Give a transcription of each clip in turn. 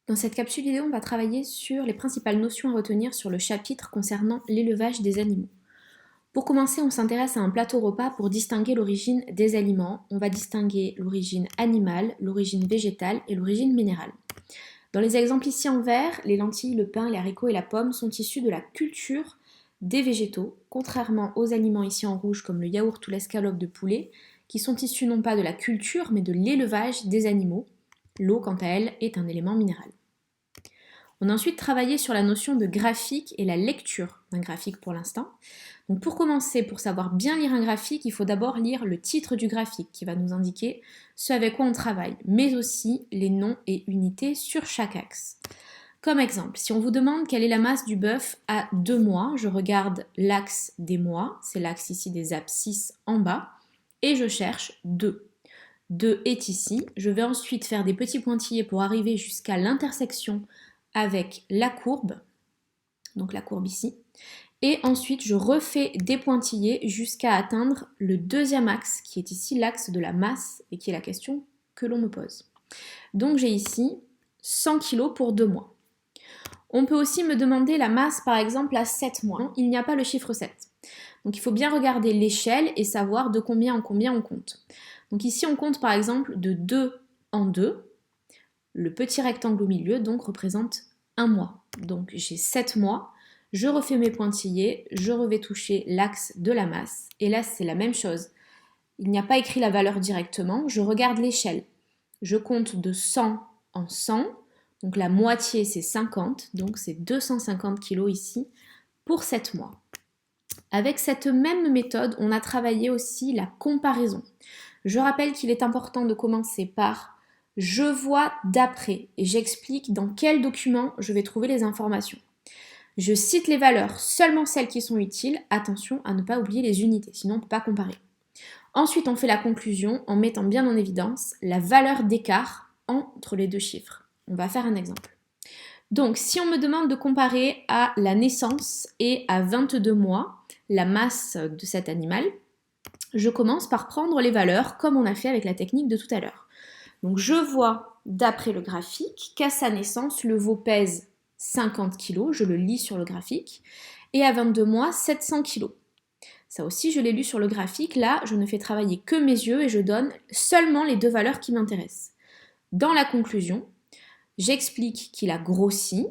Dans cette capsule vidéo, on va travailler sur les principales notions à retenir sur le chapitre concernant l'élevage des animaux. Pour commencer, on s'intéresse à un plateau repas pour distinguer l'origine des aliments. On va distinguer l'origine animale, l'origine végétale et l'origine minérale. Dans les exemples ici en vert, les lentilles, le pain, les haricots et la pomme sont issus de la culture des végétaux, contrairement aux aliments ici en rouge comme le yaourt ou l'escalope de poulet, qui sont issus non pas de la culture mais de l'élevage des animaux. L'eau, quant à elle, est un élément minéral. On a ensuite travaillé sur la notion de graphique et la lecture d'un graphique pour l'instant. Donc pour commencer, pour savoir bien lire un graphique, il faut d'abord lire le titre du graphique qui va nous indiquer ce avec quoi on travaille, mais aussi les noms et unités sur chaque axe. Comme exemple, si on vous demande quelle est la masse du bœuf à 2 mois, je regarde l'axe des mois, c'est l'axe ici des abscisses en bas, et je cherche 2. 2 est ici. Je vais ensuite faire des petits pointillés pour arriver jusqu'à l'intersection avec la courbe, donc la courbe ici, et ensuite je refais des pointillés jusqu'à atteindre le deuxième axe qui est ici l'axe de la masse et qui est la question que l'on me pose. Donc j'ai ici 100 kg pour 2 mois. On peut aussi me demander la masse par exemple à 7 mois. Il n'y a pas le chiffre 7. Donc il faut bien regarder l'échelle et savoir de combien en combien on compte. Donc ici on compte par exemple de 2 en 2. Le petit rectangle au milieu donc représente 1 mois. Donc j'ai 7 mois, je refais mes pointillés, je vais toucher l'axe de la masse. Et là c'est la même chose. Il n'y a pas écrit la valeur directement, je regarde l'échelle. Je compte de 100 en 100, donc la moitié c'est 50, donc c'est 250 kg ici pour 7 mois. Avec cette même méthode, on a travaillé aussi la comparaison. Je rappelle qu'il est important de commencer par je vois d'après et j'explique dans quel document je vais trouver les informations. Je cite les valeurs, seulement celles qui sont utiles. Attention à ne pas oublier les unités, sinon on ne peut pas comparer. Ensuite, on fait la conclusion en mettant bien en évidence la valeur d'écart entre les deux chiffres. On va faire un exemple. Donc, si on me demande de comparer à la naissance et à 22 mois la masse de cet animal, je commence par prendre les valeurs comme on a fait avec la technique de tout à l'heure. Donc je vois d'après le graphique qu'à sa naissance, le veau pèse 50 kg, je le lis sur le graphique, et à 22 mois, 700 kg. Ça aussi, je l'ai lu sur le graphique. Là, je ne fais travailler que mes yeux et je donne seulement les deux valeurs qui m'intéressent. Dans la conclusion, j'explique qu'il a grossi.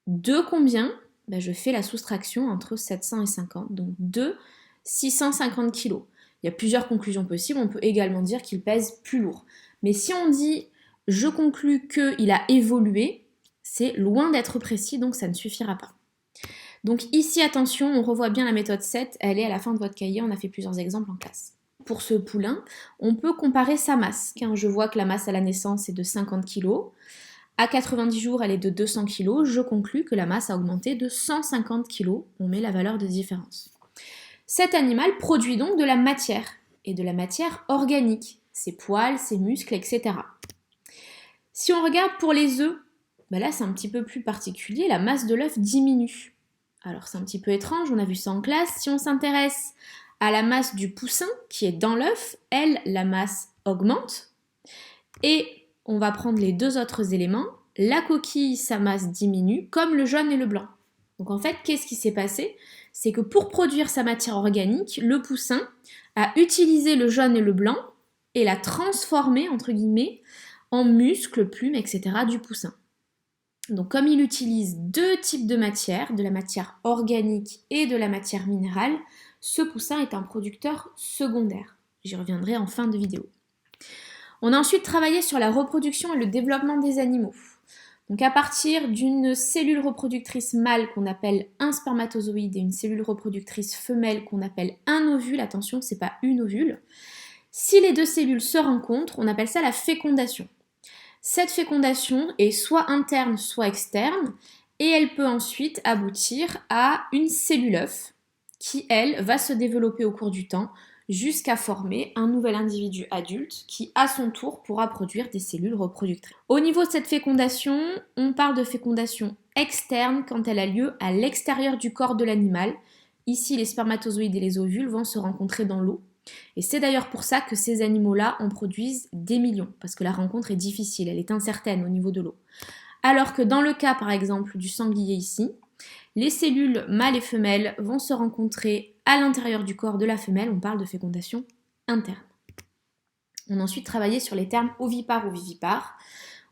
De combien ? Je fais la soustraction entre 700 et 50, donc de 650 kg. Il y a plusieurs conclusions possibles, on peut également dire qu'il pèse plus lourd. Mais si on dit je conclus qu'il a évolué, c'est loin d'être précis, donc ça ne suffira pas. Donc ici, attention, on revoit bien la méthode 7, elle est à la fin de votre cahier, on a fait plusieurs exemples en classe. Pour ce poulain, on peut comparer sa masse. Quand je vois que la masse à la naissance est de 50 kg, à 90 jours, elle est de 200 kg, je conclus que la masse a augmenté de 150 kg, on met la valeur de différence. Cet animal produit donc de la matière, et de la matière organique, ses poils, ses muscles, etc. Si on regarde pour les œufs, là c'est un petit peu plus particulier, la masse de l'œuf diminue. Alors c'est un petit peu étrange, on a vu ça en classe. Si on s'intéresse à la masse du poussin qui est dans l'œuf, elle, la masse augmente. Et on va prendre les deux autres éléments. La coquille, sa masse diminue, comme le jaune et le blanc. Donc en fait, qu'est-ce qui s'est passé ? C'est que pour produire sa matière organique, le poussin a utilisé le jaune et le blanc et l'a transformé, entre guillemets, en muscles, plumes, etc. du poussin. Donc comme il utilise deux types de matière, de la matière organique et de la matière minérale, ce poussin est un producteur secondaire. J'y reviendrai en fin de vidéo. On a ensuite travaillé sur la reproduction et le développement des animaux. Donc à partir d'une cellule reproductrice mâle qu'on appelle un spermatozoïde et une cellule reproductrice femelle qu'on appelle un ovule, attention, c'est pas une ovule. Si les deux cellules se rencontrent, on appelle ça la fécondation. Cette fécondation est soit interne, soit externe, et elle peut ensuite aboutir à une cellule œuf qui, elle, va se développer au cours du temps jusqu'à former un nouvel individu adulte qui, à son tour, pourra produire des cellules reproductrices. Au niveau de cette fécondation, on parle de fécondation externe quand elle a lieu à l'extérieur du corps de l'animal. Ici, les spermatozoïdes et les ovules vont se rencontrer dans l'eau. Et c'est d'ailleurs pour ça que ces animaux-là en produisent des millions, parce que la rencontre est difficile, elle est incertaine au niveau de l'eau. alors que dans le cas par exemple du sanglier ici, les cellules mâles et femelles vont se rencontrer à l'intérieur du corps de la femelle, on parle de fécondation interne. On a ensuite travaillé sur les termes ovipare ou vivipare.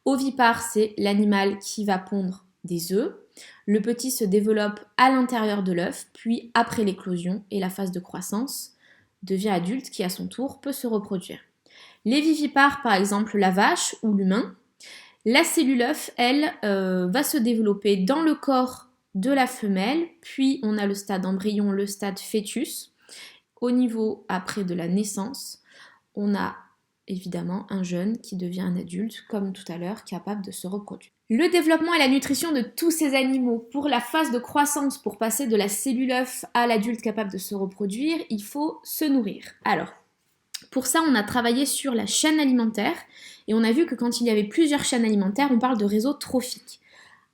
Ovipare, c'est l'animal qui va pondre des œufs. Le petit se développe à l'intérieur de l'œuf, puis après l'éclosion et la phase de croissance, devient adulte qui à son tour peut se reproduire. Les vivipares, par exemple la vache ou l'humain, la cellule œuf, elle, va se développer dans le corps de la femelle, puis on a le stade embryon, le stade fœtus. Au niveau après de la naissance, on a évidemment un jeune qui devient un adulte, comme tout à l'heure, capable de se reproduire. Le développement et la nutrition de tous ces animaux, pour la phase de croissance, pour passer de la cellule œuf à l'adulte capable de se reproduire, il faut se nourrir. Alors, pour ça, on a travaillé sur la chaîne alimentaire, et on a vu que quand il y avait plusieurs chaînes alimentaires, on parle de réseau trophique.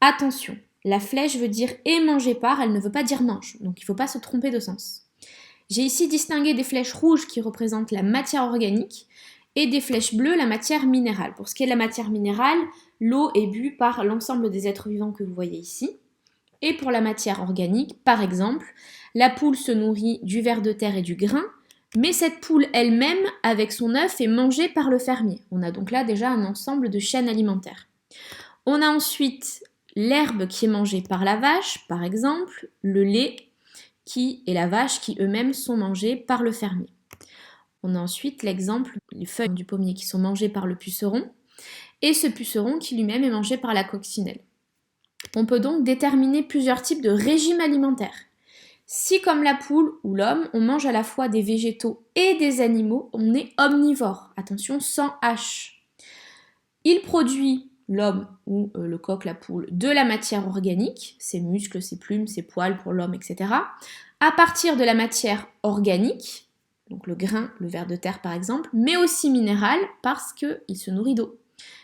Attention, la flèche veut dire « et mangé par », elle ne veut pas dire « mange », donc il ne faut pas se tromper de sens. J'ai ici distingué des flèches rouges qui représentent la matière organique, et des flèches bleues, la matière minérale. Pour ce qui est de la matière minérale, l'eau est bue par l'ensemble des êtres vivants que vous voyez ici. Et pour la matière organique, par exemple, la poule se nourrit du ver de terre et du grain, mais cette poule elle-même, avec son œuf, est mangée par le fermier. On a donc là déjà un ensemble de chaînes alimentaires. On a ensuite l'herbe qui est mangée par la vache, par exemple, le lait et la vache qui eux-mêmes sont mangés par le fermier. On a ensuite l'exemple des feuilles du pommier qui sont mangées par le puceron, et ce puceron qui lui-même est mangé par la coccinelle. On peut donc déterminer plusieurs types de régimes alimentaires. Si comme la poule ou l'homme, on mange à la fois des végétaux et des animaux, on est omnivore. Attention, sans H. Il produit, l'homme ou le coq, la poule, de la matière organique, ses muscles, ses plumes, ses poils pour l'homme, etc. À partir de la matière organique, donc le grain, le ver de terre par exemple, mais aussi minéral parce qu'il se nourrit d'eau.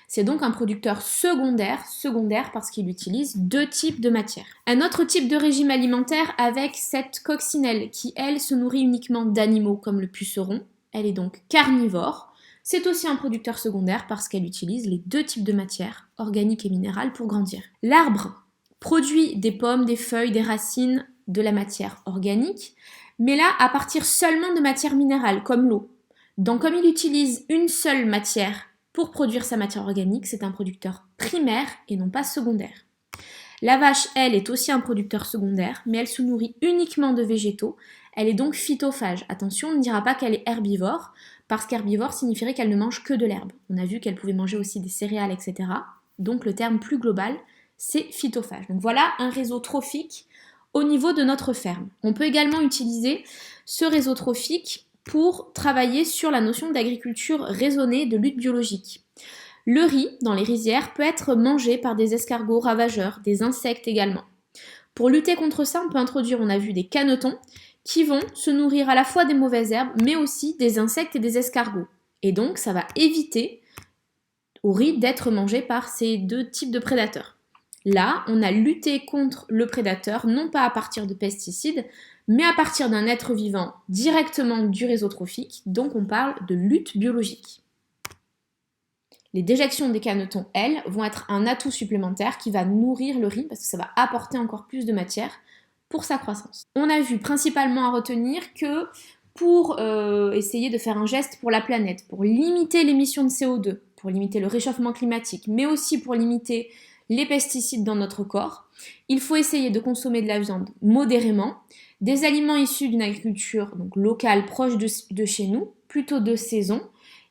C'est donc un producteur secondaire parce qu'il utilise deux types de matières. Un autre type de régime alimentaire avec cette coccinelle qui, elle, se nourrit uniquement d'animaux comme le puceron. Elle est donc carnivore. C'est aussi un producteur secondaire parce qu'elle utilise les deux types de matières, organiques et minérales, pour grandir. L'arbre produit des pommes, des feuilles, des racines, de la matière organique, mais là, à partir seulement de matières minérales, comme l'eau. Donc, comme il utilise une seule matière pour produire sa matière organique, c'est un producteur primaire et non pas secondaire. La vache, elle, est aussi un producteur secondaire, mais elle se nourrit uniquement de végétaux. Elle est donc phytophage. Attention, on ne dira pas qu'elle est herbivore, parce qu'herbivore signifierait qu'elle ne mange que de l'herbe. On a vu qu'elle pouvait manger aussi des céréales, etc. Donc, le terme plus global, c'est phytophage. Donc, voilà un réseau trophique au niveau de notre ferme. On peut également utiliser ce réseau trophique pour travailler sur la notion d'agriculture raisonnée de lutte biologique. Le riz, dans les rizières, peut être mangé par des escargots ravageurs, des insectes également. Pour lutter contre ça, on peut introduire, on a vu, des canetons qui vont se nourrir à la fois des mauvaises herbes, mais aussi des insectes et des escargots. Et donc, ça va éviter au riz d'être mangé par ces deux types de prédateurs. Là, on a lutté contre le prédateur, non pas à partir de pesticides, mais à partir d'un être vivant directement du réseau trophique, donc on parle de lutte biologique. Les déjections des canetons, elles, vont être un atout supplémentaire qui va nourrir le riz, parce que ça va apporter encore plus de matière pour sa croissance. On a vu principalement à retenir que pour essayer de faire un geste pour la planète, pour limiter l'émission de CO2, pour limiter le réchauffement climatique, mais aussi pour limiter les pesticides dans notre corps, il faut essayer de consommer de la viande modérément, des aliments issus d'une agriculture donc locale proche de chez nous, plutôt de saison,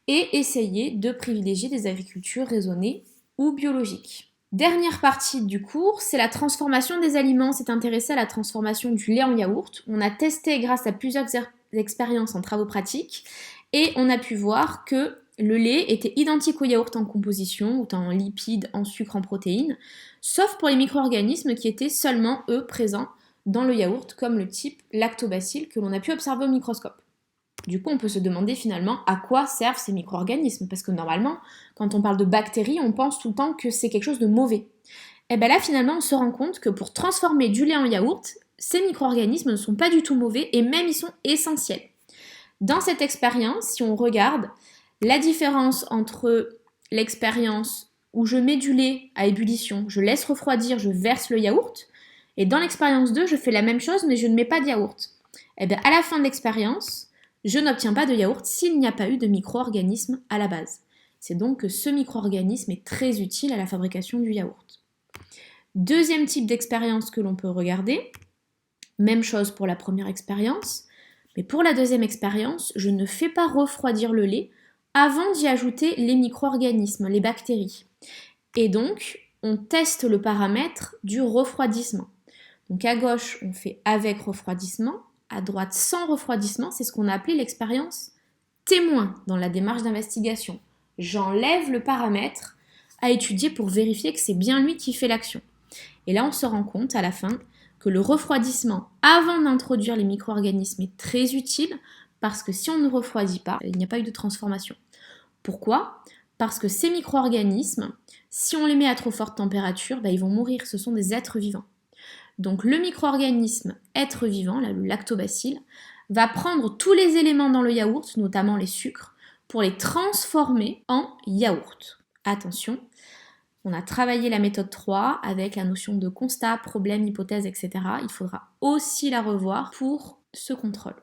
et essayer de privilégier des agricultures raisonnées ou biologiques. Dernière partie du cours, c'est la transformation des aliments. C'est intéressé à la transformation du lait en yaourt. On a testé grâce à plusieurs expériences en travaux pratiques et on a pu voir que le lait était identique au yaourt en composition, autant en lipides, en sucre, en protéines, sauf pour les micro-organismes qui étaient seulement, eux, présents dans le yaourt, comme le type lactobacille que l'on a pu observer au microscope. Du coup, on peut se demander finalement à quoi servent ces micro-organismes, parce que normalement, quand on parle de bactéries, on pense tout le temps que c'est quelque chose de mauvais. Et bien là, finalement, on se rend compte que pour transformer du lait en yaourt, ces micro-organismes ne sont pas du tout mauvais, et même ils sont essentiels. Dans cette expérience, si on regarde la différence entre l'expérience où je mets du lait à ébullition, je laisse refroidir, je verse le yaourt, et dans l'expérience 2, je fais la même chose mais je ne mets pas de yaourt. Et bien à la fin de l'expérience, je n'obtiens pas de yaourt s'il n'y a pas eu de micro-organisme à la base. C'est donc que ce micro-organisme est très utile à la fabrication du yaourt. Deuxième type d'expérience que l'on peut regarder, même chose pour la première expérience, mais pour la deuxième expérience, je ne fais pas refroidir le lait avant d'y ajouter les micro-organismes, les bactéries. Et donc, on teste le paramètre du refroidissement. Donc à gauche, on fait avec refroidissement, à droite sans refroidissement, c'est ce qu'on a appelé l'expérience témoin dans la démarche d'investigation. J'enlève le paramètre à étudier pour vérifier que c'est bien lui qui fait l'action. Et là, on se rend compte à la fin que le refroidissement avant d'introduire les micro-organismes est très utile parce que si on ne refroidit pas, il n'y a pas eu de transformation. Pourquoi ? Parce que ces micro-organismes, si on les met à trop forte température, ils vont mourir, ce sont des êtres vivants. Donc le micro-organisme être vivant, là, le lactobacille, va prendre tous les éléments dans le yaourt, notamment les sucres, pour les transformer en yaourt. Attention, on a travaillé la méthode 3 avec la notion de constat, problème, hypothèse, etc. Il faudra aussi la revoir pour ce contrôle.